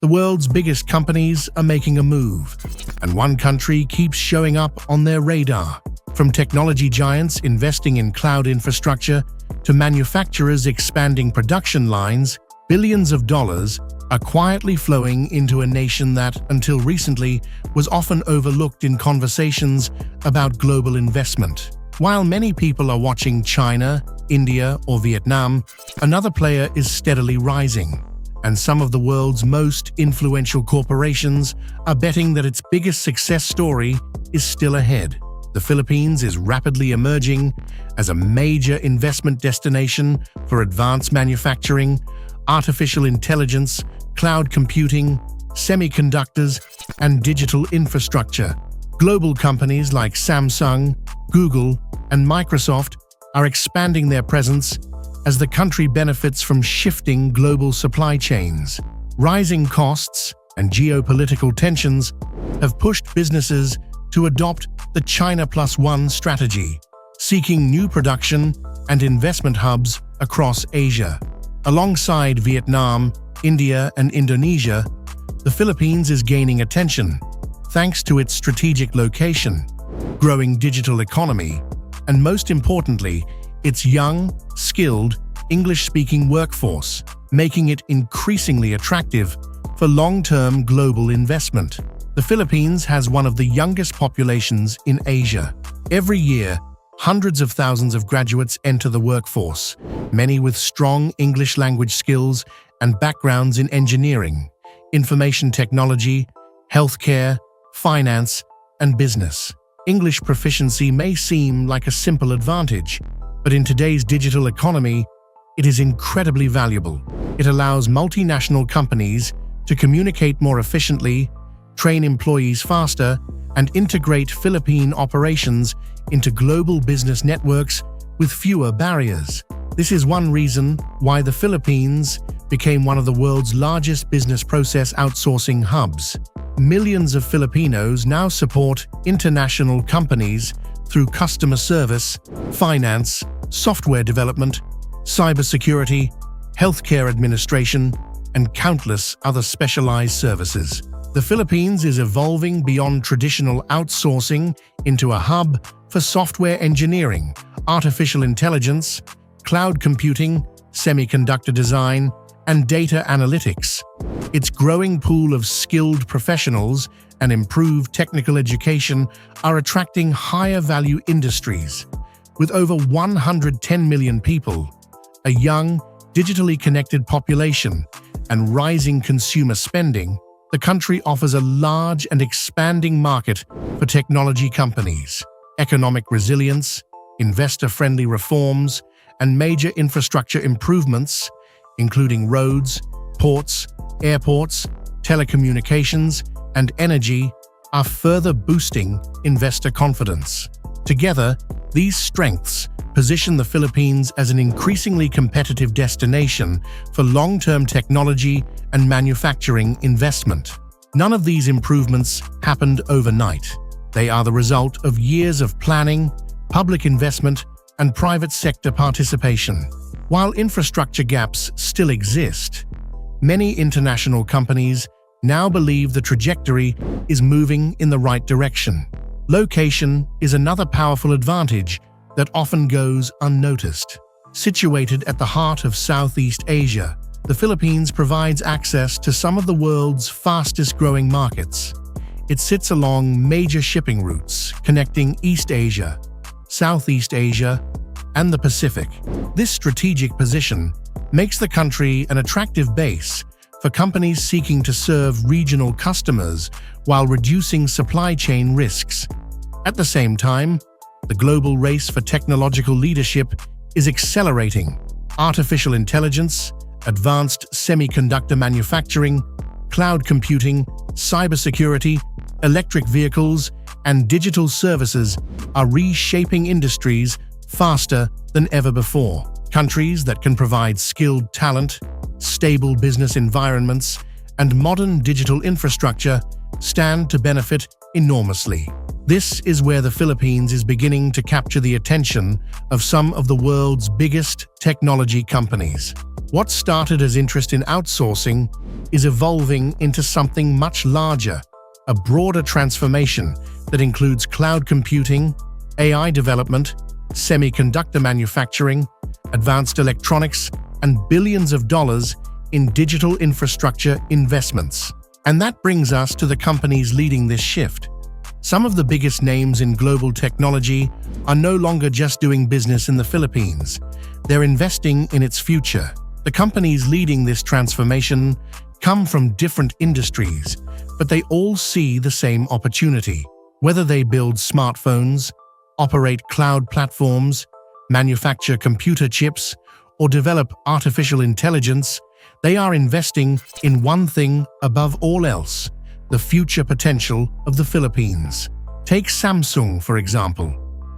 The world's biggest companies are making a move, and one country keeps showing up on their radar. From technology giants investing in cloud infrastructure to manufacturers expanding production lines, billions of dollars are quietly flowing into a nation that, until recently, was often overlooked in conversations about global investment. While many people are watching China, India, or Vietnam, another player is steadily rising. And some of the world's most influential corporations are betting that its biggest success story is still ahead. The Philippines is rapidly emerging as a major investment destination for advanced manufacturing, artificial intelligence, cloud computing, semiconductors, and digital infrastructure. Global companies like Samsung, Google, and Microsoft are expanding their presence as the country benefits from shifting global supply chains. Rising costs and geopolitical tensions have pushed businesses to adopt the China Plus One strategy, seeking new production and investment hubs across Asia. Alongside Vietnam, India, and Indonesia, the Philippines is gaining attention thanks to its strategic location, growing digital economy, and most importantly, its young, skilled, English-speaking workforce, making it increasingly attractive for long-term global investment. The Philippines has one of the youngest populations in Asia. Every year, hundreds of thousands of graduates enter the workforce, many with strong English language skills and backgrounds in engineering, information technology, healthcare, finance, and business. English proficiency may seem like a simple advantage, but in today's digital economy, it is incredibly valuable. It allows multinational companies to communicate more efficiently, train employees faster, and integrate Philippine operations into global business networks with fewer barriers. This is one reason why the Philippines became one of the world's largest business process outsourcing hubs. Millions of Filipinos now support international companies through customer service, finance, software development, cybersecurity, healthcare administration, and countless other specialized services. The Philippines is evolving beyond traditional outsourcing into a hub for software engineering, artificial intelligence, cloud computing, semiconductor design, and data analytics. Its growing pool of skilled professionals and improved technical education are attracting higher-value industries. With over 110 million people, a young, digitally connected population, and rising consumer spending, the country offers a large and expanding market for technology companies. Economic resilience, investor-friendly reforms, and major infrastructure improvements, including roads, ports, airports, telecommunications, and energy, are further boosting investor confidence. Together, these strengths position the Philippines as an increasingly competitive destination for long-term technology and manufacturing investment. None of these improvements happened overnight. They are the result of years of planning, public investment, and private sector participation. While infrastructure gaps still exist, many international companies now believe the trajectory is moving in the right direction. Location is another powerful advantage that often goes unnoticed. Situated at the heart of Southeast Asia, the Philippines provides access to some of the world's fastest-growing markets. It sits along major shipping routes connecting East Asia, Southeast Asia, and the Pacific. This strategic position makes the country an attractive base for companies seeking to serve regional customers while reducing supply chain risks. At the same time, the global race for technological leadership is accelerating. Artificial intelligence, advanced semiconductor manufacturing, cloud computing, cybersecurity, electric vehicles, and digital services are reshaping industries faster than ever before. Countries that can provide skilled talent, stable business environments, and modern digital infrastructure stand to benefit enormously. This is where the Philippines is beginning to capture the attention of some of the world's biggest technology companies. What started as interest in outsourcing is evolving into something much larger, a broader transformation that includes cloud computing, AI development, semiconductor manufacturing, advanced electronics, and billions of dollars in digital infrastructure investments. And that brings us to the companies leading this shift. Some of the biggest names in global technology are no longer just doing business in the Philippines. They're investing in its future. The companies leading this transformation come from different industries, but they all see the same opportunity. Whether they build smartphones, operate cloud platforms, manufacture computer chips, or develop artificial intelligence, they are investing in one thing above all else: the future potential of the Philippines. Take Samsung, for example.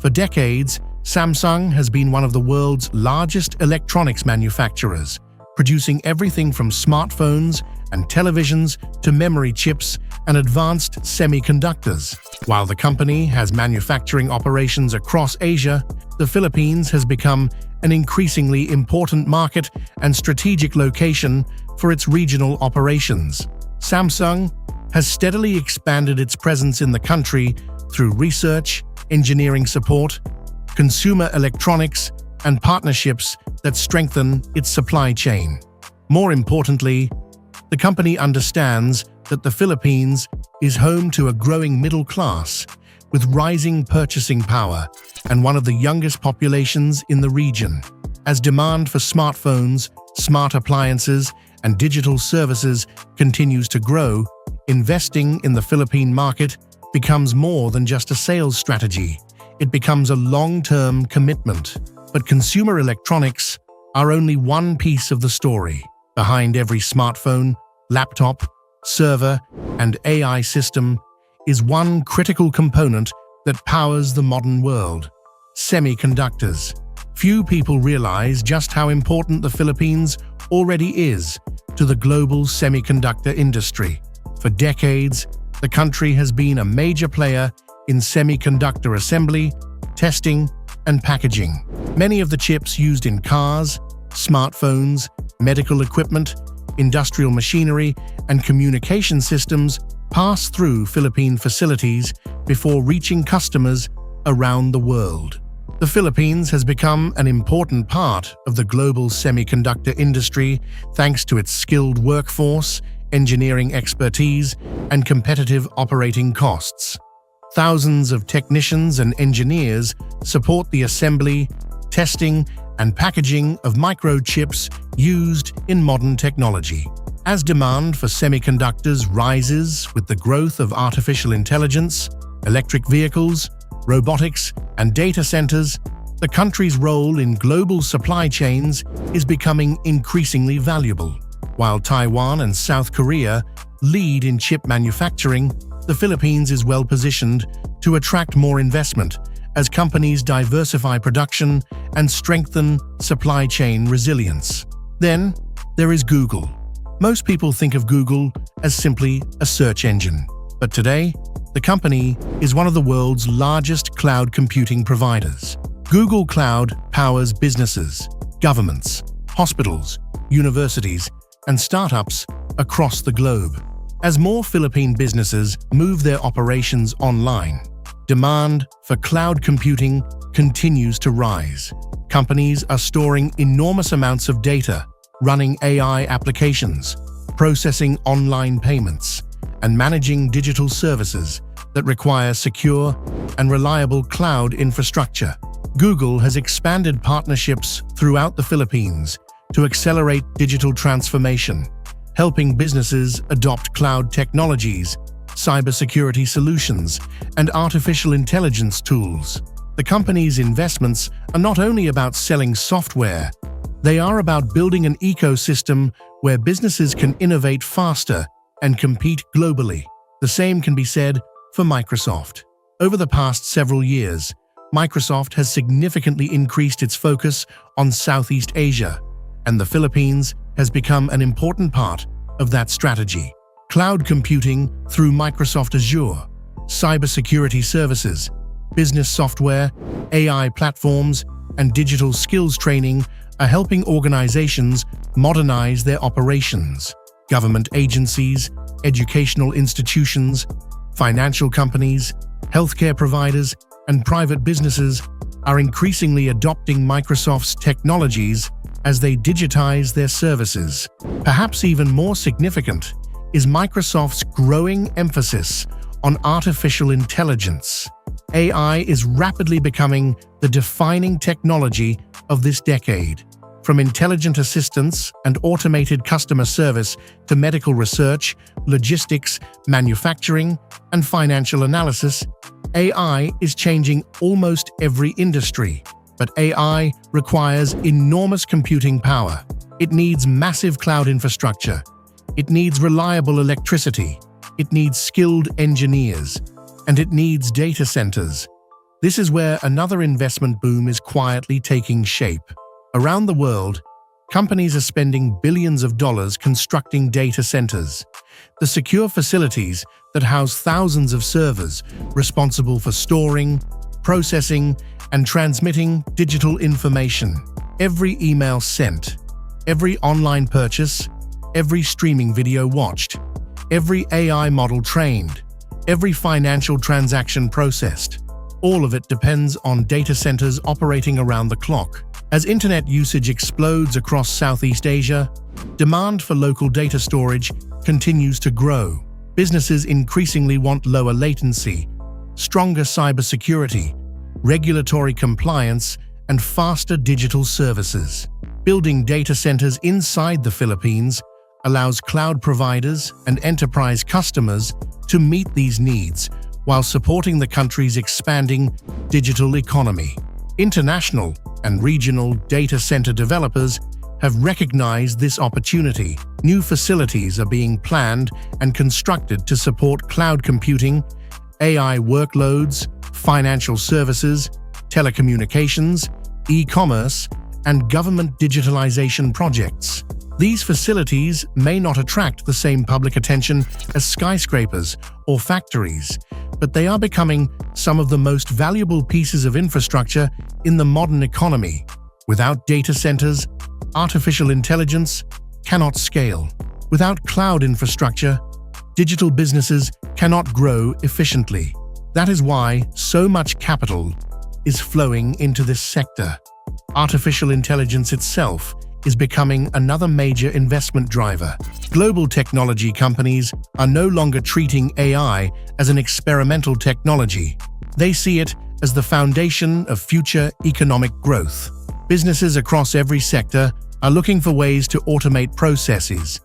For decades, Samsung has been one of the world's largest electronics manufacturers, producing everything from smartphones and televisions to memory chips and advanced semiconductors. While the company has manufacturing operations across Asia, the Philippines has become an increasingly important market and strategic location for its regional operations. Samsung has steadily expanded its presence in the country through research, engineering support, consumer electronics, and partnerships that strengthen its supply chain. More importantly, the company understands that the Philippines is home to a growing middle class with rising purchasing power and one of the youngest populations in the region. As demand for smartphones, smart appliances, and digital services continues to grow, investing in the Philippine market becomes more than just a sales strategy. It becomes a long-term commitment. But consumer electronics are only one piece of the story. Behind every smartphone, laptop, server, and AI system is one critical component that powers the modern world: semiconductors. Few people realize just how important the Philippines already is to the global semiconductor industry. For decades, the country has been a major player in semiconductor assembly, testing, and packaging. Many of the chips used in cars, smartphones, medical equipment, industrial machinery, and communication systems pass through Philippine facilities before reaching customers around the world. The Philippines has become an important part of the global semiconductor industry thanks to its skilled workforce, engineering expertise, and competitive operating costs. Thousands of technicians and engineers support the assembly, testing, and packaging of microchips used in modern technology. As demand for semiconductors rises with the growth of artificial intelligence, electric vehicles, robotics, and data centers, the country's role in global supply chains is becoming increasingly valuable. While Taiwan and South Korea lead in chip manufacturing, the Philippines is well positioned to attract more investment as companies diversify production and strengthen supply chain resilience. Then, there is Google. Most people think of Google as simply a search engine, but today, the company is one of the world's largest cloud computing providers. Google Cloud powers businesses, governments, hospitals, universities, and startups across the globe. As more Philippine businesses move their operations online, demand for cloud computing continues to rise. Companies are storing enormous amounts of data, running AI applications, processing online payments, and managing digital services that require secure and reliable cloud infrastructure. Google has expanded partnerships throughout the Philippines to accelerate digital transformation, helping businesses adopt cloud technologies, cybersecurity solutions, and artificial intelligence tools. The company's investments are not only about selling software, they are about building an ecosystem where businesses can innovate faster and compete globally. The same can be said for Microsoft. Over the past several years, Microsoft has significantly increased its focus on Southeast Asia, and the Philippines has become an important part of that strategy. Cloud computing through Microsoft Azure, cybersecurity services, business software, AI platforms, and digital skills training are helping organizations modernize their operations. Government agencies, educational institutions, financial companies, healthcare providers, and private businesses are increasingly adopting Microsoft's technologies as they digitize their services. Perhaps even more significant is Microsoft's growing emphasis on artificial intelligence. AI is rapidly becoming the defining technology of this decade. From intelligent assistance and automated customer service to medical research, logistics, manufacturing, and financial analysis, AI is changing almost every industry. But AI requires enormous computing power. It needs massive cloud infrastructure. It needs reliable electricity. It needs skilled engineers. And it needs data centers. This is where another investment boom is quietly taking shape. Around the world, companies are spending billions of dollars constructing data centers, the secure facilities that house thousands of servers responsible for storing, processing, and transmitting digital information. Every email sent, every online purchase, every streaming video watched, every AI model trained, every financial transaction processed. All of it depends on data centers operating around the clock. As internet usage explodes across Southeast Asia, demand for local data storage continues to grow. Businesses increasingly want lower latency, stronger cybersecurity, regulatory compliance, and faster digital services. Building data centers inside the Philippines allows cloud providers and enterprise customers to meet these needs while supporting the country's expanding digital economy. International and regional data center developers have recognized this opportunity. New facilities are being planned and constructed to support cloud computing, AI workloads, financial services, telecommunications, e-commerce, and government digitalization projects. These facilities may not attract the same public attention as skyscrapers or factories, but they are becoming some of the most valuable pieces of infrastructure in the modern economy. Without data centers, artificial intelligence cannot scale. Without cloud infrastructure, digital businesses cannot grow efficiently. That is why so much capital is flowing into this sector. Artificial intelligence itself is becoming another major investment driver. Global technology companies are no longer treating AI as an experimental technology. They see it as the foundation of future economic growth. Businesses across every sector are looking for ways to automate processes,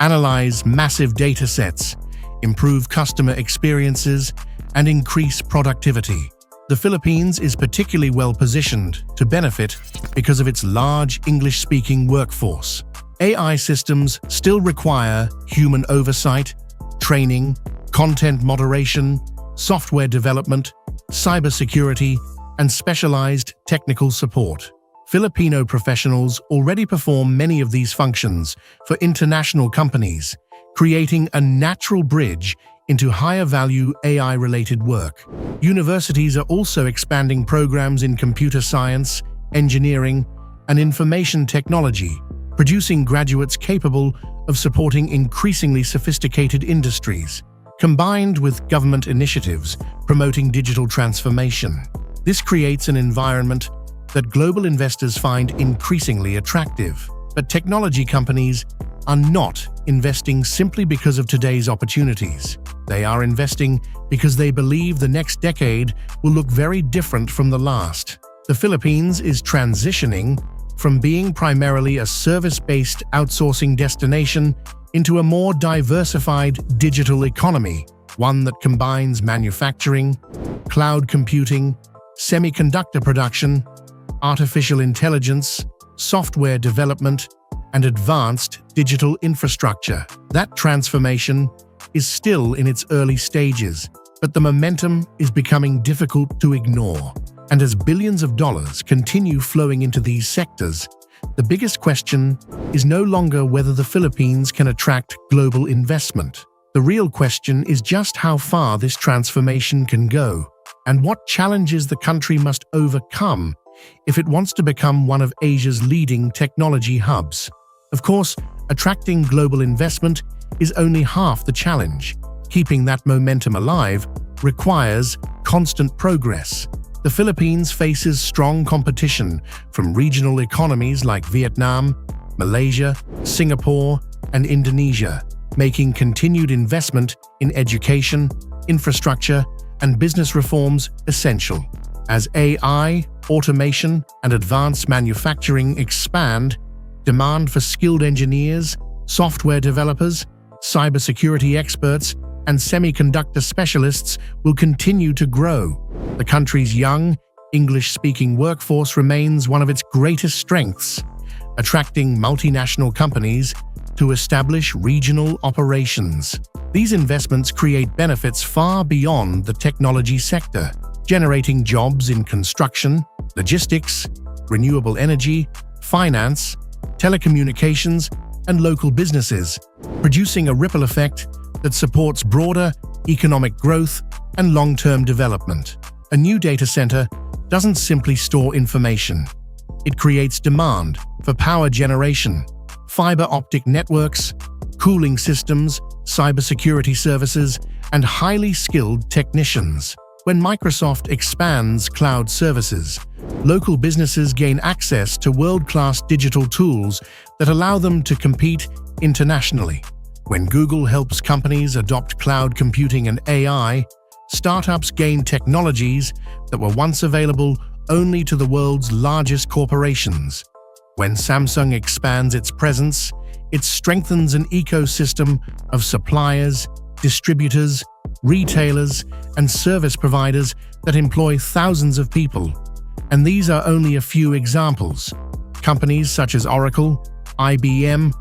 analyze massive data sets, improve customer experiences, and increase productivity. The Philippines is particularly well positioned to benefit because of its large English-speaking workforce. AI systems still require human oversight, training, content moderation, software development, cybersecurity, and specialized technical support. Filipino professionals already perform many of these functions for international companies, creating a natural bridge into higher-value AI-related work. Universities are also expanding programs in computer science, engineering, and information technology, producing graduates capable of supporting increasingly sophisticated industries. Combined with government initiatives promoting digital transformation, this creates an environment that global investors find increasingly attractive. But technology companies are not investing simply because of today's opportunities. They are investing because they believe the next decade will look very different from the last. The Philippines is transitioning from being primarily a service-based outsourcing destination into a more diversified digital economy, one that combines manufacturing, cloud computing, semiconductor production, artificial intelligence, software development, and advanced digital infrastructure. That transformation is still in its early stages, but the momentum is becoming difficult to ignore. And as billions of dollars continue flowing into these sectors, the biggest question is no longer whether the Philippines can attract global investment. The real question is just how far this transformation can go, and what challenges the country must overcome if it wants to become one of Asia's leading technology hubs. Of course, attracting global investment is only half the challenge. Keeping that momentum alive requires constant progress. The Philippines faces strong competition from regional economies like Vietnam, Malaysia, Singapore, and Indonesia, making continued investment in education, infrastructure, and business reforms essential. As AI, automation, and advanced manufacturing expand, demand for skilled engineers, software developers, cybersecurity experts, and semiconductor specialists will continue to grow. The country's young, English-speaking workforce remains one of its greatest strengths, attracting multinational companies to establish regional operations. These investments create benefits far beyond the technology sector, generating jobs in construction, logistics, renewable energy, finance, telecommunications, and local businesses, producing a ripple effect that supports broader economic growth and long-term development. A new data center doesn't simply store information. It creates demand for power generation, fiber optic networks, cooling systems, cybersecurity services, and highly skilled technicians. When Microsoft expands cloud services, local businesses gain access to world-class digital tools that allow them to compete internationally. When Google helps companies adopt cloud computing and AI, startups gain technologies that were once available only to the world's largest corporations. When Samsung expands its presence, it strengthens an ecosystem of suppliers, distributors, retailers, and service providers that employ thousands of people. And these are only a few examples. Companies such as Oracle, IBM,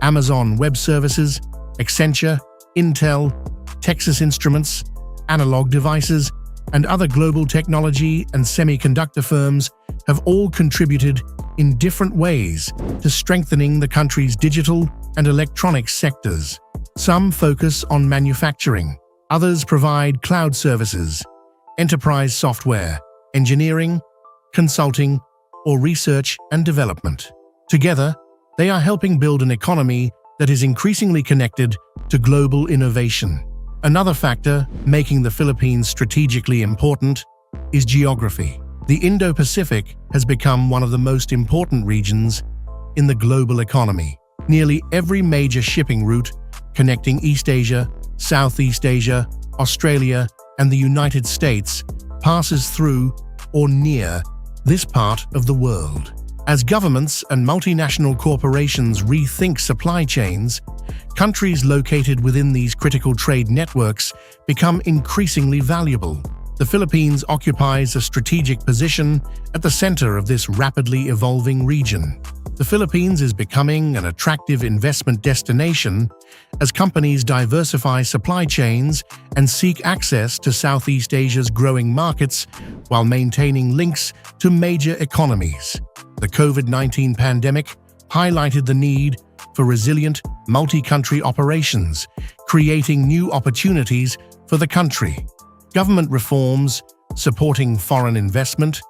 Amazon Web Services, Accenture, Intel, Texas Instruments, Analog Devices, and other global technology and semiconductor firms have all contributed in different ways to strengthening the country's digital and electronics sectors. Some focus on manufacturing, others provide cloud services, enterprise software, engineering, consulting, or research and development. Together, they are helping build an economy that is increasingly connected to global innovation. Another factor making the Philippines strategically important is geography. The Indo-Pacific has become one of the most important regions in the global economy. Nearly every major shipping route connecting East Asia, Southeast Asia, Australia, and the United States passes through or near this part of the world. As governments and multinational corporations rethink supply chains, countries located within these critical trade networks become increasingly valuable. The Philippines occupies a strategic position at the center of this rapidly evolving region. The Philippines is becoming an attractive investment destination as companies diversify supply chains and seek access to Southeast Asia's growing markets while maintaining links to major economies. The COVID-19 pandemic highlighted the need for resilient, multi-country operations, creating new opportunities for the country. Government reforms, supporting foreign investment,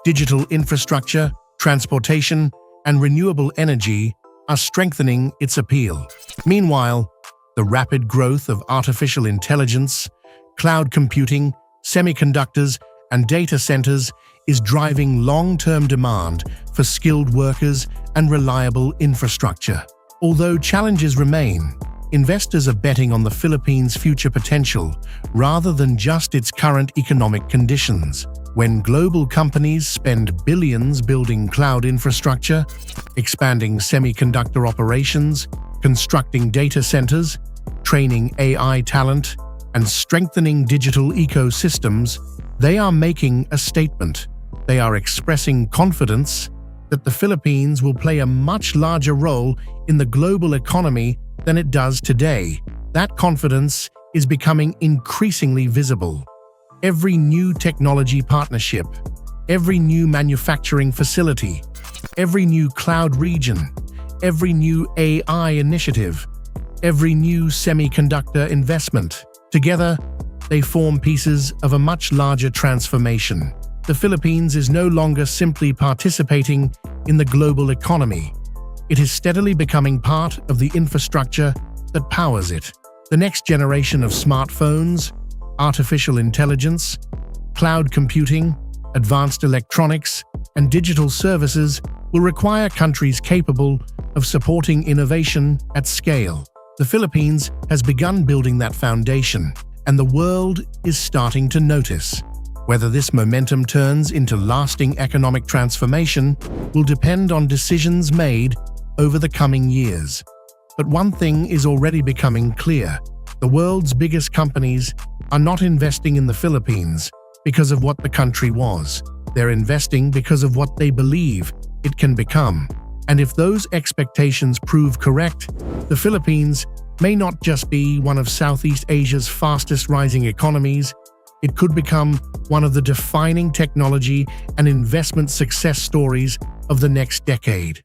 digital infrastructure, transportation, and renewable energy are strengthening its appeal. Meanwhile, the rapid growth of artificial intelligence, cloud computing, semiconductors, and data centers is driving long-term demand for skilled workers and reliable infrastructure. Although challenges remain, investors are betting on the Philippines' future potential rather than just its current economic conditions. When global companies spend billions building cloud infrastructure, expanding semiconductor operations, constructing data centers, training AI talent, and strengthening digital ecosystems, they are making a statement. They are expressing confidence that the Philippines will play a much larger role in the global economy than it does today. That confidence is becoming increasingly visible. Every new technology partnership, every new manufacturing facility, every new cloud region, every new AI initiative every new semiconductor investment. Together, they form pieces of a much larger transformation. The Philippines is no longer simply participating in the global economy. It is steadily becoming part of the infrastructure that powers it. The next generation of smartphones, artificial intelligence, cloud computing, advanced electronics, and digital services will require countries capable of supporting innovation at scale. The Philippines has begun building that foundation, and the world is starting to notice. Whether this momentum turns into lasting economic transformation will depend on decisions made over the coming years. But one thing is already becoming clear: the world's biggest companies are not investing in the Philippines because of what the country was. They're investing because of what they believe it can become. And if those expectations prove correct, the Philippines may not just be one of Southeast Asia's fastest rising economies, it could become one of the defining technology and investment success stories of the next decade.